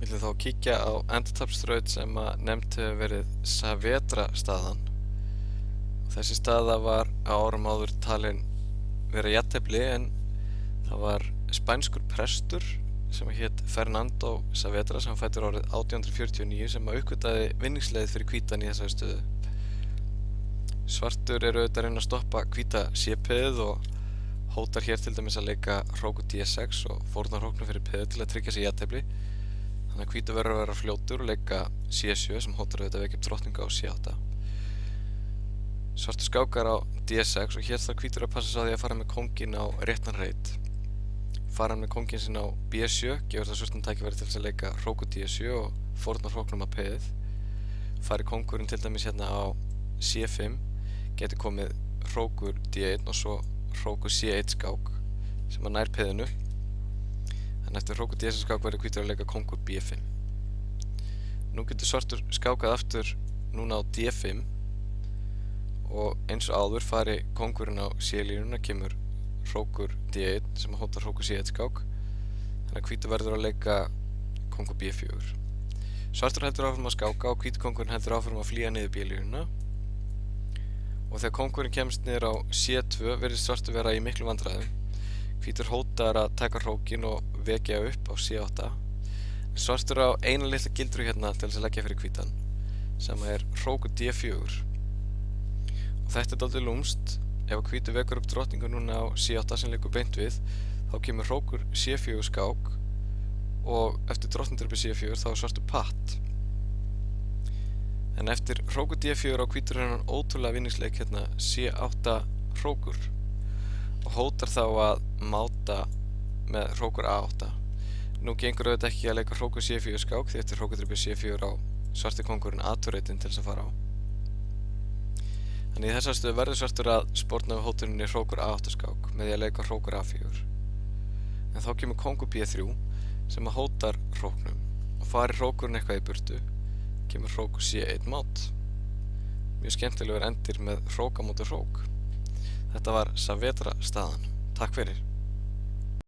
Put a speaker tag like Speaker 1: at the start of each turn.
Speaker 1: Við ætlum þá að kíkja á endurtapsþraut sem að nefnd hefur verið Saavedra staðan. Þessi staða var á árum áður talin vera jafntefli en það var spænskur prestur sem hét Fernando Saavedra sem fæddur árið 1849 sem að uppgötvaði vinningsleið fyrir hvítan í þessari stöðu. Svartur er auðvitað að reyna að stoppa hvíta C-peðið og hótar hér til dæmis að leika hróku D6 og fórnar hróknum fyrir peðið til að tryggja sig jafntefli. Þannig að hvítur verður að vera fljótur og leika C7 sem hótar auðvitað að vekja upp drottninga á C8. Svartur skákar á D6 og hér þarf hvítur að passa sig á því að fara með kónginn á réttan reit. Fara hann með kónginn sinn á B7 gefur það svörtum tækifæri til þess að leika hróku D7 og fórnar hróknum að peðið. Fari kóngurinn til dæmis hérna á C5 getur komið hrókur D1 og svo hrókur C1 skák sem að nær peðinu. En eftir hrókur D1 skák verður hvítur að leika kóngur B5. Nú getur svartur skákað aftur núna á D5 og eins og áður fari kóngurinn á C-línuna kemur hrókur D1 sem að hótar hrókur C1 skák. Þannig að hvítur verður að leika kóngur B4. Svartur heldur áfram að skáka og hvítur kóngurinn heldur áfram að flýja niður B-línuna. Og þegar kóngurinn kemst niður á C2 virðist svartur vera í miklu vandræðum. Hvítur hótar að taka hrókinn og vekja upp á C8. Svartur á eina litla gildru hérna til þess að leggja fyrir hvítan sem er hrókur D4. Og þetta er dálítið lúmst. Ef hvítur vekur upp drottningu núna á C8 sem liggur beint við þá kemur hrókur C4 skák og eftir drottningdrepið C4 þá er svartur patt. En eftir hrókur D4 á hvítur hennan ótrúlega vinningsleik hérna C8 hrókur og hótar þá að máta með hrókur A8. Nú gengur auðvitað ekki að leika hrókur C4 skák því eftir hrókurdrepið C4 á svarti kóngurinn A2-reitin til þess að fara á. Þannig í þessari stöðu verður svartur að sporna við hótuninni hrókur A8 skák með því að leika hrókur A4. En þá kemur kóngur B3 sem að hótar hróknum og fari hrókurinn eitthvað í burtu kemur hrókur C1 mát. Mjög skemmtilegur endir með hrók á móti hrók. Þetta var Saavedra staðan. Takk fyrir.